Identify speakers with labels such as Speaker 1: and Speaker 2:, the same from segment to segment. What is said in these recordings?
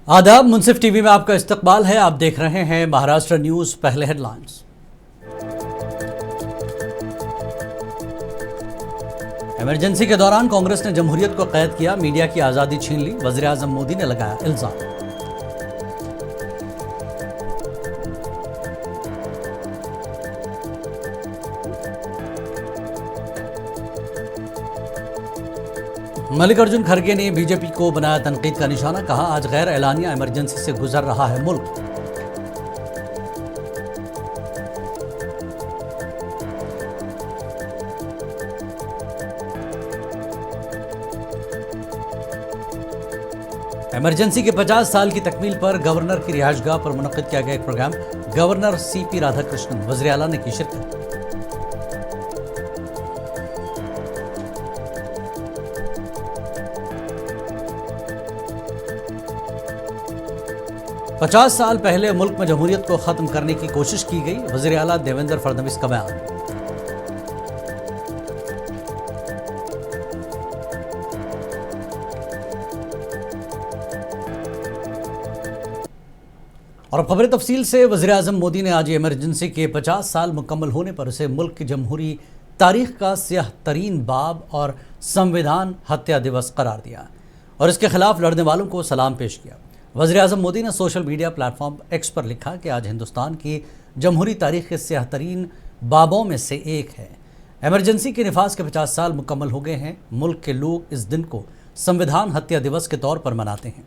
Speaker 1: आदाब, मुंसिफ टीवी में आपका इस्तकबाल है। आप देख रहे हैं महाराष्ट्र न्यूज। पहले हेडलाइंस। इमरजेंसी के दौरान कांग्रेस ने जमहूरियत को कैद किया, मीडिया की आजादी छीन ली, वजीर आजम मोदी ने लगाया इल्जाम। मल्लिकार्जुन खड़गे ने बीजेपी को बनाया तनकीद का निशाना, कहा आज गैर एलानिया इमरजेंसी से गुजर रहा है मुल्क। इमरजेंसी के 50 साल की तकमील पर गवर्नर की रिहायशगाह पर मुनक्किद किया गया एक प्रोग्राम। गवर्नर सीपी राधाकृष्णन, वज़ीर आला ने की शिरकत। पचास साल पहले मुल्क में जमहूरियत को खत्म करने की कोशिश की गई, वज़ीर आला देवेंद्र फडणवीस का बयान। और खबरें तफसील से। वज़ीर आज़म मोदी ने आज इमरजेंसी के 50 साल मुकम्मल होने पर उसे मुल्क की जमहूरी तारीख का स्याह तरीन बाब और संविधान हत्या दिवस करार दिया और इसके खिलाफ लड़ने वालों को सलाम पेश किया। वज़ीर आज़म मोदी ने सोशल मीडिया प्लेटफॉर्म एक्स पर लिखा कि आज हिंदुस्तान की जमहूरी तारीख के स्याह तरीन बाबों में से एक है। इमरजेंसी के निफाज के 50 साल मुकम्मल हो गए हैं। मुल्क के लोग इस दिन को संविधान हत्या दिवस के तौर पर मनाते हैं।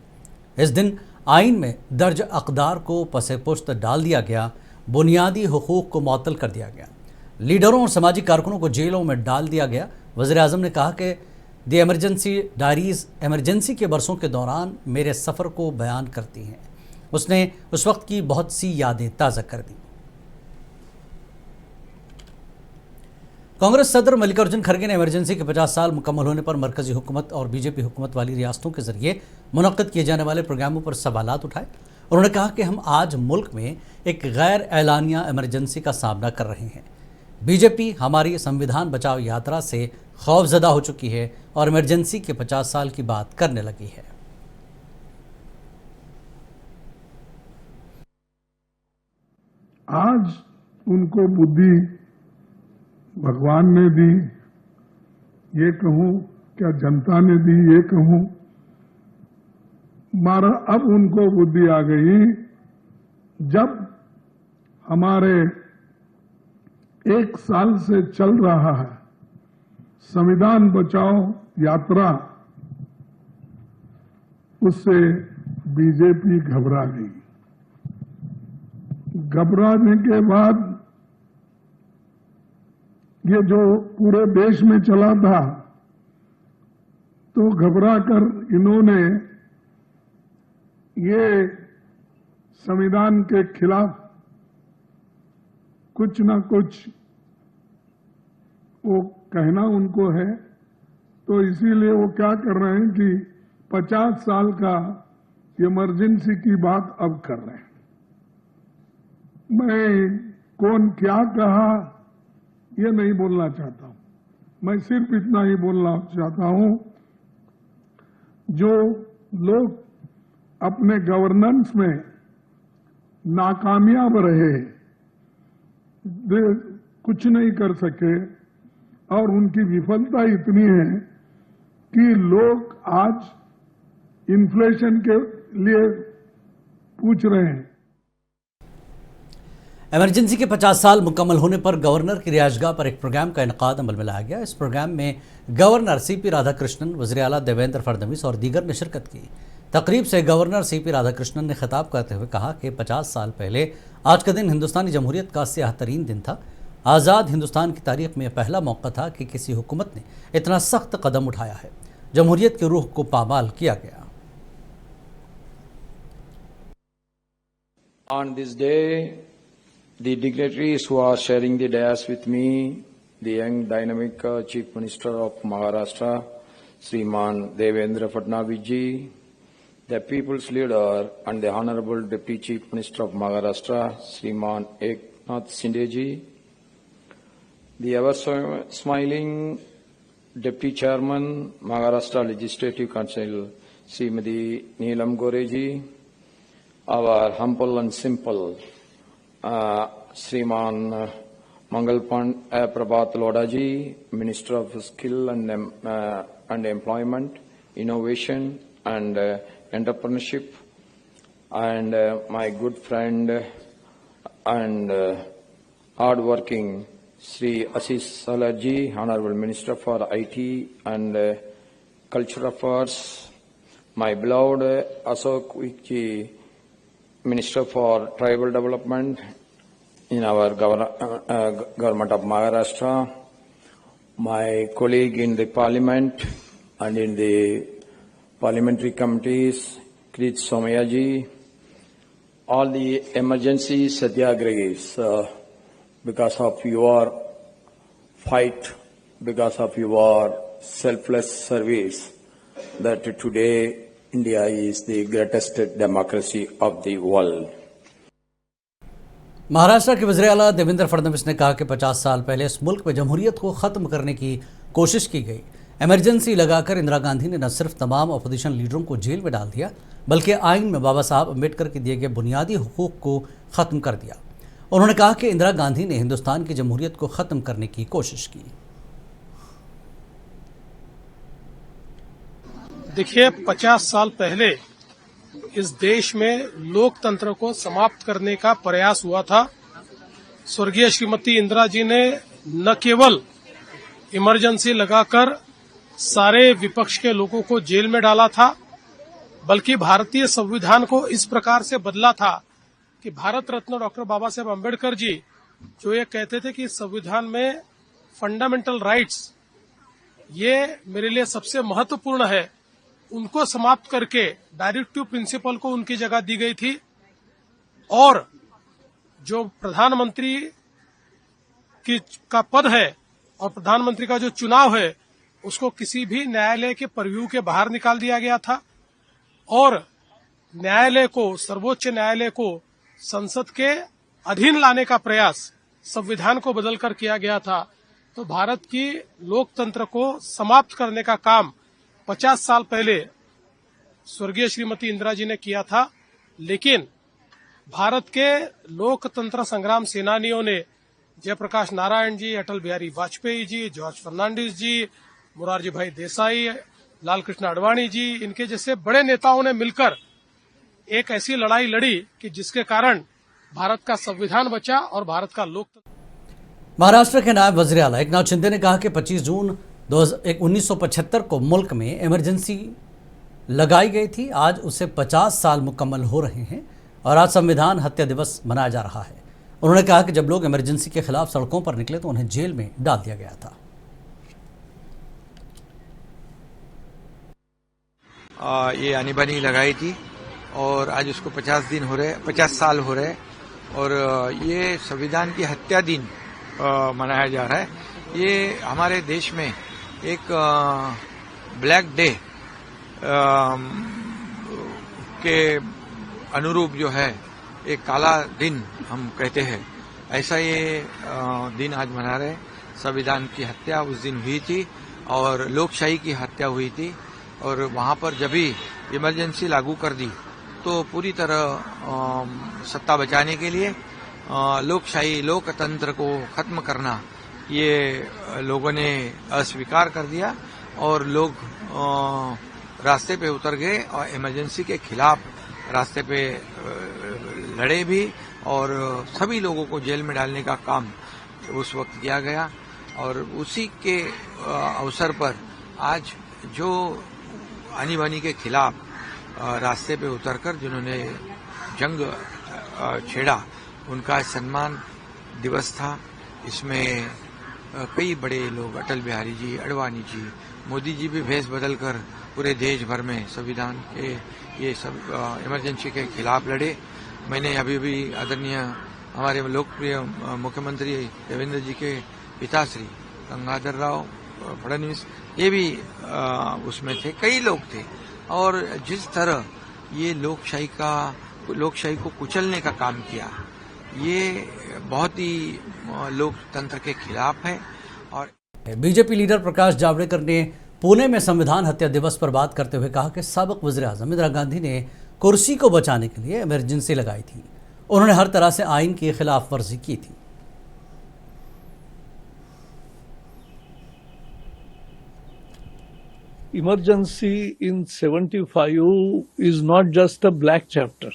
Speaker 1: इस दिन आइन में दर्ज अक़दार को पसे पुश्त डाल दिया गया, बुनियादी हुकूक को मुअत्तल कर दिया गया, लीडरों और समाजी कारकुनों को जेलों में डाल दिया गया। वज़ीर आज़म ने कहा कि द इमरजेंसी डायरीज़ इमरजेंसी के बरसों के दौरान मेरे सफ़र को बयान करती हैं। उसने उस वक्त की बहुत सी यादें ताज़ा कर दी। कांग्रेस सदर मल्लिकार्जुन खड़गे ने इमरजेंसी के 50 साल मुकम्मल होने पर मरकजी हुकूमत और बीजेपी हुकूमत वाली रियासतों के जरिए मुनक्किद किए जाने वाले प्रोग्रामों पर सवालात उठाए। उन्होंने कहा कि हम आज मुल्क में एक गैर एलानिया इमरजेंसी का सामना कर रहे हैं। बीजेपी हमारी संविधान बचाओ यात्रा से खौफजदा हो चुकी है और इमरजेंसी के 50 साल की बात करने लगी है।
Speaker 2: आज उनको बुद्धि भगवान ने दी, ये कहूं क्या जनता ने दी, ये कहूं मारा। अब उनको बुद्धि आ गई जब हमारे 1 साल से चल रहा है संविधान बचाओ यात्रा, उससे बीजेपी घबरा गई। घबराने के बाद ये जो पूरे देश में चला था, तो घबरा कर इन्होंने ये संविधान के खिलाफ कुछ ना कुछ वो कहना उनको है। तो इसीलिए वो क्या कर रहे हैं कि 50 साल का इमरजेंसी की बात अब कर रहे हैं। मैं कौन क्या कहा ये नहीं बोलना चाहता हूं, मैं सिर्फ इतना ही बोलना चाहता हूं, जो लोग अपने गवर्नेंस में नाकामयाब रहे, कुछ नहीं कर सके और उनकी विफलता इतनी है कि लोग आज इन्फ्लेशन के लिए पूछ रहे हैं।
Speaker 1: इमरजेंसी के 50 साल मुकम्मल होने पर गवर्नर की रिहायशगाह पर एक प्रोग्राम का इनेकाद अमल में लाया गया। इस प्रोग्राम में गवर्नर सीपी राधाकृष्णन, वज़ीर आला देवेंद्र फडणवीस और दीगर ने शिरकत की। तकरीब से गवर्नर सीपी राधाकृष्णन ने खिताब करते हुए कहा कि 50 साल पहले आज का दिन हिंदुस्तानी जमहूरियत का स्याह तरीन दिन था। आज़ाद हिंदुस्तान की तारीख में पहला मौका था कि किसी हुकूमत ने इतना सख्त कदम उठाया है। जमहूरियत की रूह को पामाल किया गया।
Speaker 3: On this day, the dignitaries who are sharing the dais with me, the young dynamic Chief Minister of Maharashtra, Shriman Devendra Fadnavis ji, the People's Leader and the Honorable Deputy Chief Minister of Maharashtra, Shriman Eknath Shinde ji, the ever-smiling Deputy Chairman, Maharashtra Legislative Council, Srimati Neelam Gore ji, our humble and simple Sriman Mangal Prabhat Lodaji, Minister of Skill and Employment, Innovation and Entrepreneurship, and my good friend and hard-working Sri Ashish Salarji, Honorable Minister for IT and Cultural Affairs, my beloved Ashok Vikji, Minister for Tribal Development in our government of Maharashtra, my colleague in the Parliament and in the parliamentary committees, Krit Somayaji, all the emergency satyagrahis, because of your fight, because of your selfless service, that today India is the greatest democracy of the world.
Speaker 1: Maharashtra के वज़ीर-ए-आला देवेंद्र फडणवीस ने कहा कि 50 साल पहले इस मुल्क में जमहूरियत को ख़त्म करने की कोशिश की गई। इमरजेंसी लगाकर इंदिरा गांधी ने न सिर्फ तमाम अपोजिशन लीडरों को जेल में डाल दिया, बल्कि आइन में बाबा साहब अम्बेडकर के दिए गए बुनियादी हुकूक को ख़त्म कर दिया। उन्होंने कहा कि इंदिरा गांधी ने हिंदुस्तान की जमहूरियत को ख़त्म करने की कोशिश की।
Speaker 4: देखिए, 50 साल पहले इस देश में लोकतंत्र को समाप्त करने का प्रयास हुआ था। स्वर्गीय श्रीमती इंदिरा जी ने न केवल इमरजेंसी लगाकर सारे विपक्ष के लोगों को जेल में डाला था, बल्कि भारतीय संविधान को इस प्रकार से बदला था कि भारत रत्न डॉक्टर बाबा साहेब अम्बेडकर जी जो ये कहते थे कि संविधान में फंडामेंटल राइट्स ये मेरे लिए सबसे महत्वपूर्ण है, उनको समाप्त करके डायरेक्टिव प्रिंसिपल को उनकी जगह दी गई थी। और जो प्रधानमंत्री का पद है और प्रधानमंत्री का जो चुनाव है उसको किसी भी न्यायालय के परव्यू के बाहर निकाल दिया गया था और न्यायालय को, सर्वोच्च न्यायालय को संसद के अधीन लाने का प्रयास संविधान को बदलकर किया गया था। तो भारत की लोकतंत्र को समाप्त करने का काम 50 साल पहले स्वर्गीय श्रीमती इंदिरा जी ने किया था, लेकिन भारत के लोकतंत्र संग्राम सेनानियों ने जयप्रकाश नारायण जी, अटल बिहारी वाजपेयी जी, जॉर्ज फर्नांडिस जी, मोरारजी भाई देसाई, लाल कृष्ण आडवाणी जी, इनके जैसे बड़े नेताओं ने मिलकर एक ऐसी लड़ाई लड़ी कि जिसके कारण भारत का संविधान बचा और भारत का लोकतंत्र।
Speaker 1: महाराष्ट्र के नायब वज़ीर-ए-आला एकनाथ शिंदे ने कहा कि 25 जून 1975 को मुल्क में इमरजेंसी लगाई गई थी। आज उसे 50 साल मुकम्मल हो रहे हैं और आज संविधान हत्या दिवस मनाया जा रहा है। उन्होंने कहा कि जब लोग इमरजेंसी के खिलाफ सड़कों पर निकले तो उन्हें जेल में डाल दिया गया था।
Speaker 5: ये आनी-बानी लगाई थी और आज उसको 50 साल हो रहे और ये संविधान की हत्या दिन मनाया जा रहा है। ये हमारे देश में एक ब्लैक डे के अनुरूप जो है एक काला दिन हम कहते हैं, ऐसा ये दिन आज मना रहे। संविधान की हत्या उस दिन हुई थी और लोकशाही की हत्या हुई थी और वहां पर जब भी इमरजेंसी लागू कर दी तो पूरी तरह सत्ता बचाने के लिए लोकशाही, लोकतंत्र को खत्म करना ये लोगों ने अस्वीकार कर दिया और लोग रास्ते पे उतर गए और इमरजेंसी के खिलाफ रास्ते पे लड़े भी और सभी लोगों को जेल में डालने का काम उस वक्त किया गया। और उसी के अवसर पर आज जो आनी-बानी के खिलाफ रास्ते पे उतरकर जिन्होंने जंग छेड़ा उनका सम्मान दिवस था। इसमें कई बड़े लोग, अटल बिहारी जी, आडवाणी जी, मोदी जी भी भेष बदलकर पूरे देश भर में संविधान के ये सब इमरजेंसी के खिलाफ लड़े। मैंने अभी भी आदरणीय हमारे लोकप्रिय मुख्यमंत्री देवेंद्र जी के पिताश्री गंगाधर राव फडणवीस ये भी उसमें थे, कई लोग थे। और जिस तरह ये लोकशाही को कुचलने का काम किया, ये बहुत ही लोकतंत्र के खिलाफ है। और
Speaker 1: बीजेपी लीडर प्रकाश जावड़ेकर ने पुणे में संविधान हत्या दिवस पर बात करते हुए कहा कि साबिक वज़ीर-ए-आज़म इंदिरा गांधी ने कुर्सी को बचाने के लिए इमरजेंसी लगाई थी। उन्होंने हर तरह से आइन की खिलाफ वर्जी की थी।
Speaker 6: Emergency in 75 is not just a black chapter.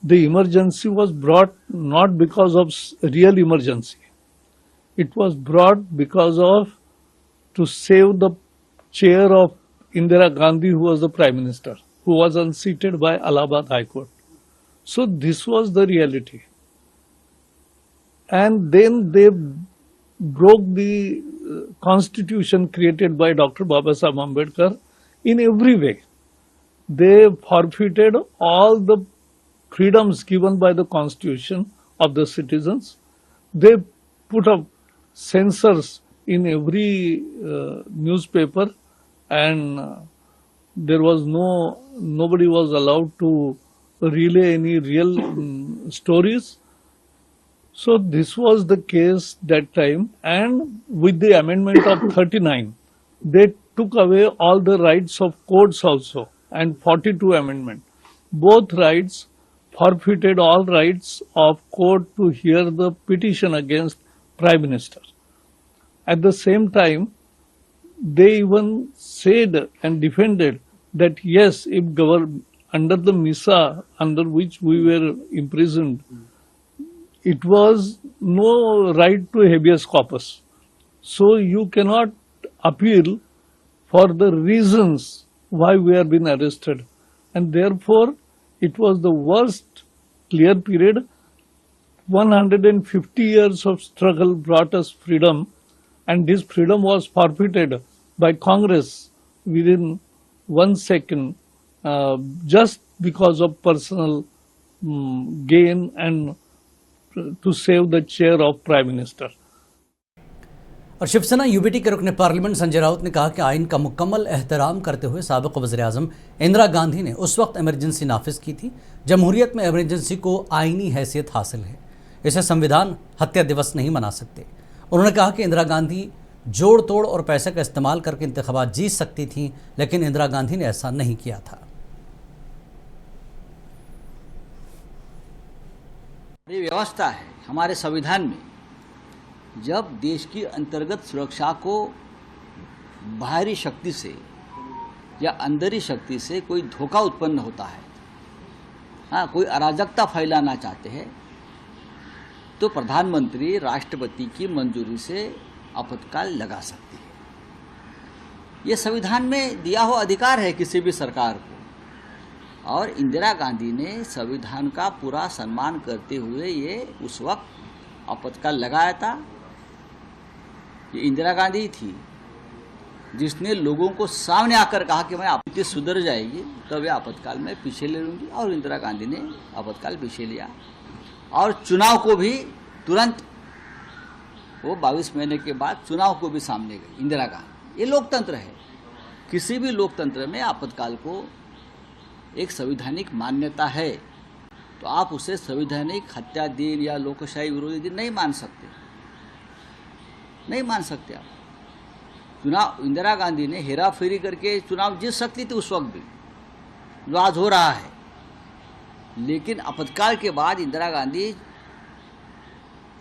Speaker 6: The emergency was brought not because of real emergency. It was brought because of to save the chair of Indira Gandhi, who was the Prime Minister, who was unseated by Allahabad High Court. So this was the reality. And then they broke the constitution created by Dr. Babasaheb Ambedkar in every way. They forfeited all the freedoms given by the constitution of the citizens. They put up censors in every newspaper, and there was nobody was allowed to relay any real stories. So this was the case that time, and with the amendment of 39, they took away all the rights of courts also, and 42 amendment. Both rights forfeited all rights of court to hear the petition against Prime Minister. At the same time, they even said and defended that yes, if under the MISA under which we were imprisoned, it was no right to habeas corpus. So you cannot appeal for the reasons why we have been arrested. And therefore, it was the worst clear period. 150 years of struggle brought us freedom, and this freedom was forfeited by Congress within 1 second just because of personal gain and to save the chair of Prime Minister.
Speaker 1: और Shiv Sena UBT के रुकने parliament Sanjay Raut ने कहा कि आइन का मुकम्मल एहतराम करते हुए साबिक वज़ीर-ए-आज़म इंदिरा गांधी ने उस वक्त इमरजेंसी नाफिज की थी। जमहूरियत में इमरजेंसी को आइनी हैसियत हासिल है, इसे संविधान हत्या दिवस नहीं मना सकते। उन्होंने कहा कि इंदिरा गांधी जोड़ तोड़ और पैसे का इस्तेमाल करके इंतखाबात जीत सकती थी, लेकिन इंदिरा गांधी ने ऐसा नहीं किया था।
Speaker 7: ये व्यवस्था है हमारे संविधान में, जब देश की अंतर्गत सुरक्षा को बाहरी शक्ति से या अंदरी शक्ति से कोई धोखा उत्पन्न होता है, हाँ, कोई अराजकता फैलाना चाहते हैं, तो प्रधानमंत्री राष्ट्रपति की मंजूरी से आपातकाल लगा सकते हैं। ये संविधान में दिया हुआ अधिकार है किसी भी सरकार को, और इंदिरा गांधी ने संविधान का पूरा सम्मान करते हुए ये उस वक्त आपातकाल लगाया था। ये इंदिरा गांधी थी जिसने लोगों को सामने आकर कहा कि मैं आपत्ति सुधर जाएगी तब ये आपातकाल में पीछे ले लूँगी, और इंदिरा गांधी ने आपातकाल पीछे लिया और चुनाव को भी तुरंत, वो 22 महीने के बाद चुनाव को भी सामने गई इंदिरा गांधी। ये लोकतंत्र है, किसी भी लोकतंत्र में आपातकाल को एक संवैधानिक मान्यता है, तो आप उसे संवैधानिक हत्या दिन या लोकशाही विरोधी दिन नहीं मान सकते, नहीं मान सकते आप। चुनाव इंदिरा गांधी ने हेरा फेरी करके चुनाव जीत सकती थी उस वक्त भी, जो आज हो रहा है, लेकिन आपातकाल के बाद इंदिरा गांधी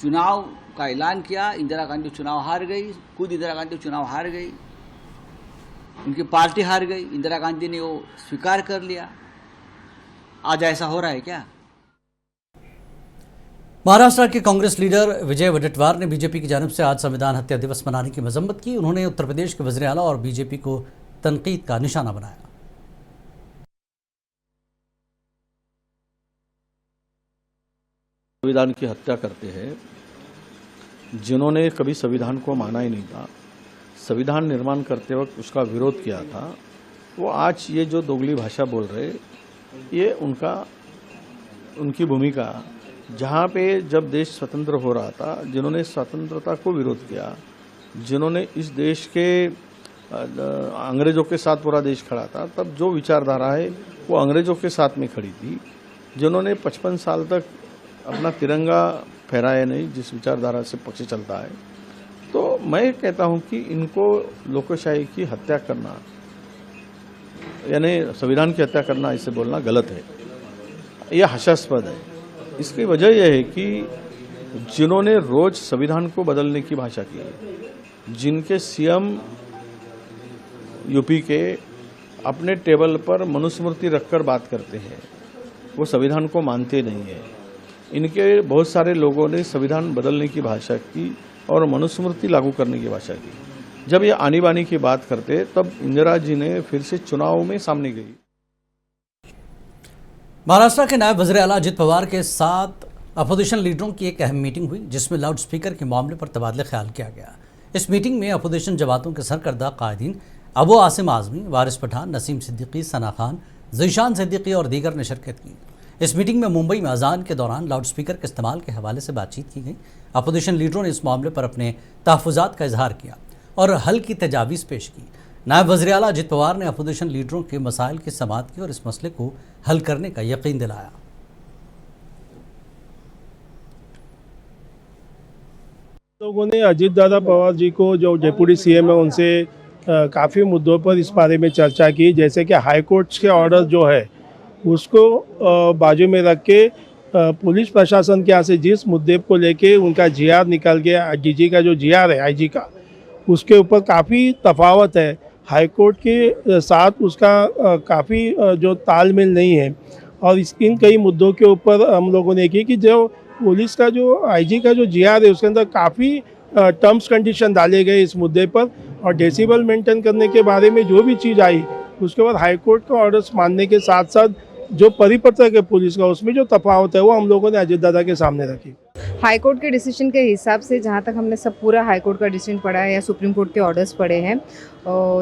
Speaker 7: चुनाव का ऐलान किया, इंदिरा गांधी चुनाव हार गई, खुद इंदिरा गांधी चुनाव हार गई, उनकी पार्टी हार गई, इंदिरा गांधी ने वो स्वीकार कर लिया। आज ऐसा हो रहा है क्या?
Speaker 1: महाराष्ट्र के कांग्रेस लीडर विजय वडेट्टीवार ने बीजेपी की जानिब से आज संविधान हत्या दिवस मनाने की मजम्मत की। उन्होंने उत्तर प्रदेश के वज़ीर आला और बीजेपी को तनकीद का निशाना बनाया।
Speaker 8: संविधान की हत्या करते हैं जिन्होंने कभी संविधान को माना ही नहीं था, संविधान निर्माण करते वक्त उसका विरोध किया था, वो आज ये जो दोगली भाषा बोल रहे, ये उनकी भूमिका, जहाँ पे जब देश स्वतंत्र हो रहा था, जिन्होंने स्वतंत्रता को विरोध किया, जिन्होंने इस देश के अंग्रेजों के साथ पूरा देश खड़ा था, तब जो विचारधारा है वो अंग्रेजों के साथ में खड़ी थी, जिन्होंने 55 साल तक अपना तिरंगा फहराया नहीं, जिस विचारधारा से पक्ष चलता है। तो मैं कहता हूं कि इनको लोकशाही की हत्या करना यानी संविधान की हत्या करना, इसे बोलना गलत है, यह हास्यास्पद है। इसकी वजह यह है कि जिन्होंने रोज संविधान को बदलने की भाषा की है, जिनके सीएम यूपी के अपने टेबल पर मनुस्मृति रखकर बात करते हैं, वो संविधान को मानते नहीं है। इनके बहुत सारे लोगों ने संविधान बदलने की भाषा की और मनुस्मृति लागू करने की भाषा की। जब ये आनी बानी की बात करते तब इंदिरा जी ने फिर से चुनाव में सामने गई।
Speaker 1: महाराष्ट्र के नायब वज़ीर आला अजित पवार के साथ अपोजिशन लीडरों की एक अहम मीटिंग हुई, जिसमें लाउड स्पीकर के मामले पर तबादला ख्याल किया गया। इस मीटिंग में अपोजिशन जमातों के सरकर्दा कायदीन अबू आसिम आजमी, वारिस पठान, नसीम सिद्दीकी, सना खान, ज़ीशान सिद्दीकी और दीगर ने शिरकत की। इस मीटिंग में मुंबई में अजान के दौरान लाउड स्पीकर के इस्तेमाल के हवाले से बातचीत की गई। अपोजिशन लीडरों ने इस मामले पर अपने तहफ़्फ़ुज़ात का इजहार किया और हल की तजावीज़ पेश की। नायब वज़ीर आला अजित पवार ने अपोजिशन लीडरों के मसाइल की समाअत की और इस मसले को हल करने का यकीन दिलाया।
Speaker 9: लोगों ने अजित दादा पवार जी को, जो डेप्यूटी सीएम है, उनसे काफ़ी मुद्दों पर इस बारे में चर्चा की, जैसे कि हाई कोर्ट के ऑर्डर जो है उसको बाजू में रख के पुलिस प्रशासन के यहाँ से जिस मुद्दे को लेके उनका जीआर निकल गया, डीजी का जो जीआर है आईजी का, उसके ऊपर काफ़ी तफावत है। हाई कोर्ट के साथ उसका काफ़ी जो तालमेल नहीं है और इन कई मुद्दों के ऊपर हम लोगों ने की कि जो पुलिस का जो आईजी का जो जीआर है उसके अंदर काफ़ी टर्म्स कंडीशन डाले गए इस मुद्दे पर, और डेसिबल मेंटेन करने के बारे में जो भी चीज़ आई उसके बाद हाई कोर्ट का ऑर्डर्स मानने के साथ साथ जो परिपत्रक है पुलिस का, उसमें जो तफावत है वो हम लोगों ने अजित दादा के सामने रखी।
Speaker 10: हाई कोर्ट के डिसीजन के हिसाब से जहाँ तक हमने सब पूरा हाई कोर्ट का डिसीजन पढ़ा है या सुप्रीम कोर्ट के ऑर्डर्स पढ़े हैं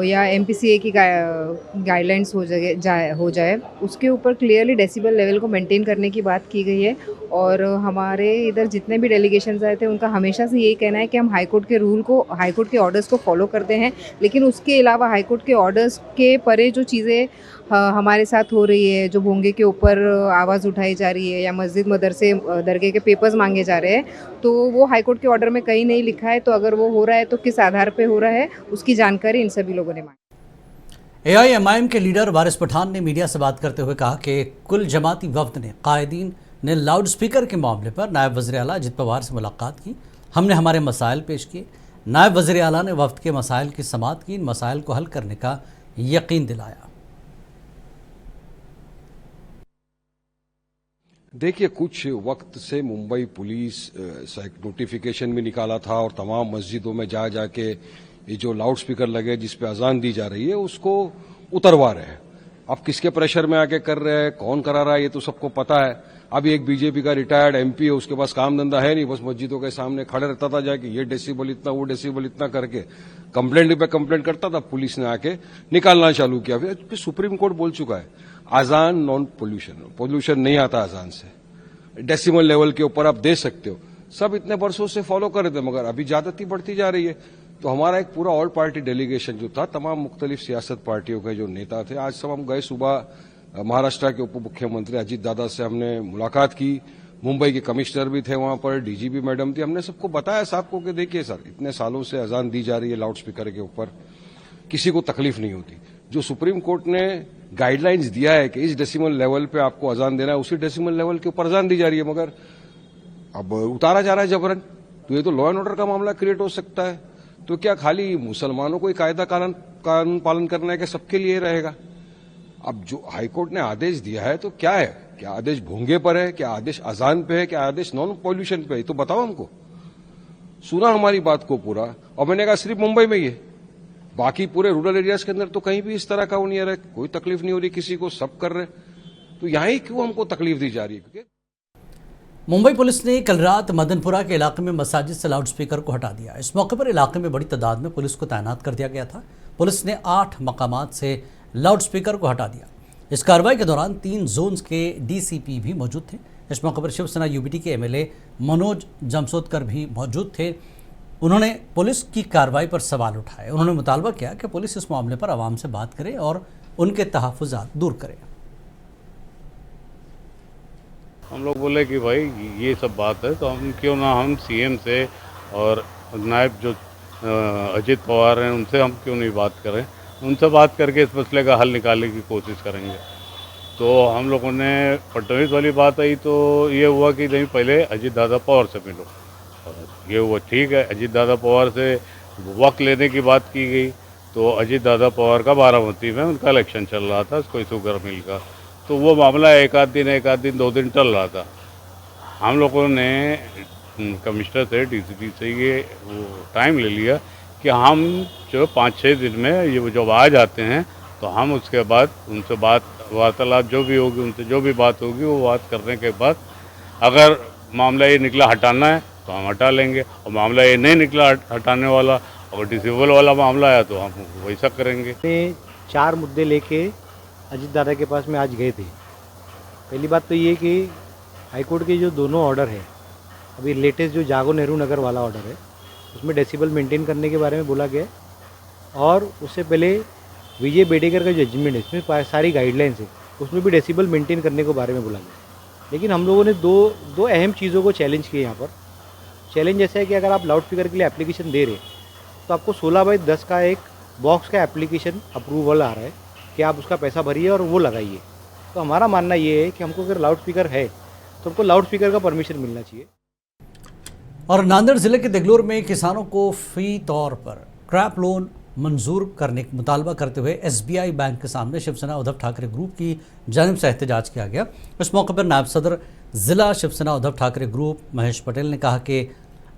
Speaker 10: या एमपीसीए की गाइडलाइंस हो जाए उसके ऊपर क्लियरली डेसिबल लेवल को मेंटेन करने की बात की गई है। और हमारे इधर जितने भी डेलीगेशंस आए थे उनका हमेशा से यही कहना है कि हम हाई कोर्ट के रूल को, हाई कोर्ट के ऑर्डर्स को फॉलो करते हैं, लेकिन उसके अलावा हाई कोर्ट के ऑर्डर्स के परे जो चीज़ें हमारे साथ हो रही है, जो भोंगे के ऊपर आवाज़ उठाई जा रही है या मस्जिद मदरसे दरगाह के पेपर्स मांगे जा रहे हैं, तो वो हाई कोर्ट के ऑर्डर में कहीं नहीं लिखा है। तो अगर वो हो रहा है तो किस आधार पे हो रहा है उसकी जानकारी इन सभी लोगों ने मांगी।
Speaker 1: AIMIM के लीडर वारिस पठान ने मीडिया से बात करते हुए कहा कि कुल जमाती वफ्द ने, कायदीन ने लाउड स्पीकर के मामले पर नायब वज़ीर आला अजित पवार से मुलाकात की। हमने हमारे मसाइल पेश किए। नायब वज़ीर आला ने वफ्द के मसाइल की समाअत की, इन मसाइल को हल करने का यकीन दिलाया।
Speaker 11: देखिए, कुछ वक्त से मुंबई पुलिस एक नोटिफिकेशन भी निकाला था और तमाम मस्जिदों में जा जाके ये जो लाउड स्पीकर लगे जिस पे अजान दी जा रही है उसको उतरवा रहे हैं। अब किसके प्रेशर में आके कर रहे हैं, कौन करा रहा है, ये तो सबको पता है। अभी एक बीजेपी का रिटायर्ड एमपी है, उसके पास काम धंधा है नहीं, बस मस्जिदों के सामने खड़े रहता था जाके, ये डेसिबल इतना, वो डेसिबल इतना करके कंप्लेंट पे कंप्लेंट करता था। पुलिस ने आके निकालना चालू किया। फिर सुप्रीम कोर्ट बोल चुका है अजान नॉन पोल्यूशन नहीं आता अजान से, डेसिमल लेवल के ऊपर आप दे सकते हो। सब इतने वर्षों से फॉलो कर रहे थे, मगर अभी ज्यादती बढ़ती जा रही है। तो हमारा एक पूरा ऑल पार्टी डेलीगेशन जो था, तमाम मुख्तलिफ सियासत पार्टियों के जो नेता थे, आज सब हम गए। सुबह महाराष्ट्र के उप मुख्यमंत्री अजित दादा से हमने मुलाकात की। मुंबई के कमिश्नर भी थे वहां पर, डीजीपी मैडम थी। हमने सबको बताया साहब को कि देखिए सर, इतने सालों से अजान दी जा रही है लाउड स्पीकर के ऊपर, किसी को तकलीफ नहीं होती। जो सुप्रीम कोर्ट ने गाइडलाइंस दिया है कि इस डेसिमल लेवल पे आपको अजान देना है, उसी डेसिमल लेवल के ऊपर अजान दी जा रही है, मगर अब उतारा जा रहा है जबरन। तो ये तो लॉ एंड ऑर्डर का मामला क्रिएट हो सकता है। तो क्या खाली मुसलमानों को ही कायदा कानून पालन करना है कि सबके लिए रहेगा? अब जो हाईकोर्ट ने आदेश दिया है तो क्या है? क्या आदेश भोंगे पर है, क्या आदेश अजान पे है, क्या आदेश नॉन पॉल्यूशन पे है? तो बताओ हमको। सुना हमारी बात को पूरा, और मैंने कहा सिर्फ मुंबई में ही है, बाकी पूरे रूरल एरियाज के अंदर तो कहीं भी इस तरह का वो नहीं है, कोई तकलीफ नहीं हो रही किसी को, सब कर रहे। तो यहां ही क्यों हमको तकलीफ दी जा रही है? क्योंकि
Speaker 1: मुंबई पुलिस ने कल रात मदनपुरा के इलाके में मसाजिद से लाउड स्पीकर को हटा दिया। इस मौके पर इलाके में बड़ी तादाद में पुलिस को तैनात कर दिया गया था। पुलिस ने 8 मकामात से लाउड स्पीकर को हटा दिया। इस कार्रवाई के दौरान 3 जोन्स के डीसीपी भी मौजूद थे। इस मौके पर शिवसेना यूबीटी के एमएलए मनोज जमसोदकर भी मौजूद थे। उन्होंने पुलिस की कार्रवाई पर सवाल उठाए। उन्होंने मुतालबा किया कि पुलिस इस मामले पर आवाम से बात करे और उनके तहफ़्फ़ुज़ात दूर करे।
Speaker 12: हम लोग बोले कि भाई ये सब बात है तो हम क्यों ना हम सीएम से और नायब जो अजित पवार हैं उनसे हम क्यों नहीं बात करें। उनसे बात करके इस मसले का हल निकालने की कोशिश करेंगे। तो हम लोगों ने फडणवीस वाली बात आई तो ये हुआ कि नहीं, पहले अजीत दादा पवार से मिलो, और ये हुआ ठीक है। अजीत दादा पवार से वक्त लेने की बात की गई तो अजीत दादा पवार का बारामती में उनका इलेक्शन चल रहा था, कोई शुगर मिल का, तो वो मामला एक आध दिन 2 दिन चल रहा था। हम लोगों ने कमिश्नर से, डीसीपी से ये वो टाइम ले लिया कि हम जो 5-6 दिन में ये जब आ जाते हैं तो हम उसके बाद उनसे वार्तालाप जो भी होगी, उनसे जो भी बात होगी वो बात करने के बाद अगर मामला ये निकला हटाना है तो हम हटा लेंगे, और मामला ये नहीं निकला हटाने वाला और डिसेबल वाला मामला है तो हम वैसा करेंगे।
Speaker 13: 4 मुद्दे लेके अजीत दादा के पास में आज गए थे। पहली बात तो ये कि हाईकोर्ट के जो दोनों ऑर्डर है, अभी लेटेस्ट जो जागो नेहरू नगर वाला ऑर्डर है, उसमें डेसिबल मेंटेन करने के बारे में बोला गया, और उससे पहले विजय बेडेकर का जजमेंट है, इसमें सारी गाइडलाइंस है, उसमें भी डेसिबल मेंटेन करने के बारे में बोला गया। लेकिन हम लोगों ने दो अहम चीज़ों को चैलेंज किए यहाँ पर। चैलेंज ऐसा है कि अगर आप लाउड स्पीकर के लिए एप्लीकेशन दे रहे तो आपको 16/10 का एक बॉक्स का एप्लीकेशन अप्रूवल आ रहा है कि आप उसका पैसा भरिए और वो लगाइए। तो हमारा मानना ये है कि हमको अगर लाउड स्पीकर है तो हमको लाउड स्पीकर का परमिशन मिलना चाहिए।
Speaker 1: और नांदेड़ जिले के देगलूर में किसानों को फी तौर पर क्रैप लोन मंजूर करने का मुतालबा करते हुए एसबीआई बैंक के सामने शिवसेना उद्धव ठाकरे ग्रुप की जानिब से एहतजाज किया गया। इस मौके पर नायब सदर जिला शिवसेना उद्धव ठाकरे ग्रुप महेश पटेल ने कहा कि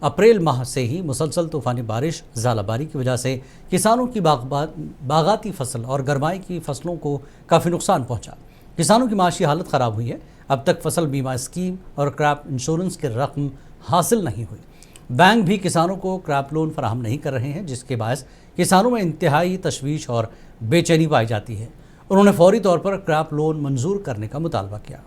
Speaker 1: अप्रैल माह से ही मुसलसल तूफानी बारिश, ज़ालाबारी की वजह से किसानों की बागाती फसल और गरमाई की फसलों को काफ़ी नुकसान पहुंचा। किसानों की माशी हालत ख़राब हुई है। अब तक फसल बीमा स्कीम और क्रॉप इंश्योरेंस की रकम हासिल नहीं हुई। बैंक भी किसानों को क्रॉप लोन फराहम नहीं कर रहे हैं, जिसके बायस किसानों में इंतहाई तशवीश और बेचैनी पाई जाती है। उन्होंने फौरी तौर पर क्रॉप लोन मंजूर करने का मुतालबा किया।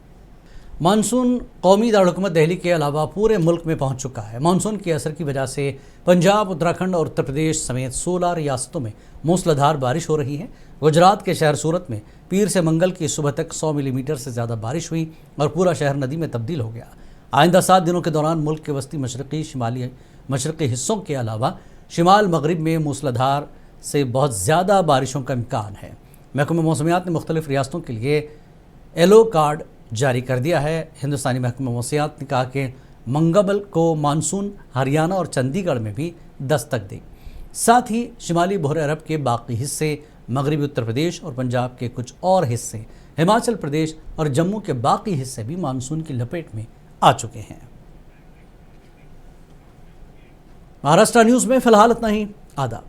Speaker 1: मानसून कौमी दारकूमत दिल्ली के अलावा पूरे मुल्क में पहुंच चुका है। मानसून के असर की वजह से पंजाब, उत्तराखंड और उत्तर प्रदेश समेत 16 रियासतों में मूसलाधार बारिश हो रही है। गुजरात के शहर सूरत में पीर से मंगल की सुबह तक 100 मिलीमीटर से ज़्यादा बारिश हुई और पूरा शहर नदी में तब्दील हो गया। आइंदा 7 दिनों के दौरान मुल्क के वस्ती मशरक़ी, शिमाली मशरक़ी हिस्सों के अलावा शिमाल मगरिब में मूसलाधार से बहुत ज़्यादा बारिशों का इम्कान है। महकमा मौसमियात ने मुख्तलिफ रियासतों के लिए येलो कार्ड जारी कर दिया है। हिंदुस्तानी महकमा मौसमियात ने कहा कि मंगल को मानसून हरियाणा और चंडीगढ़ में भी दस्तक देगी। साथ ही शिमाली बहर अरब के बाकी हिस्से, मगरबी उत्तर प्रदेश और पंजाब के कुछ और हिस्से, हिमाचल प्रदेश और जम्मू के बाकी हिस्से भी मानसून की लपेट में आ चुके हैं। महाराष्ट्र न्यूज़ में फिलहाल इतना ही। आदाब।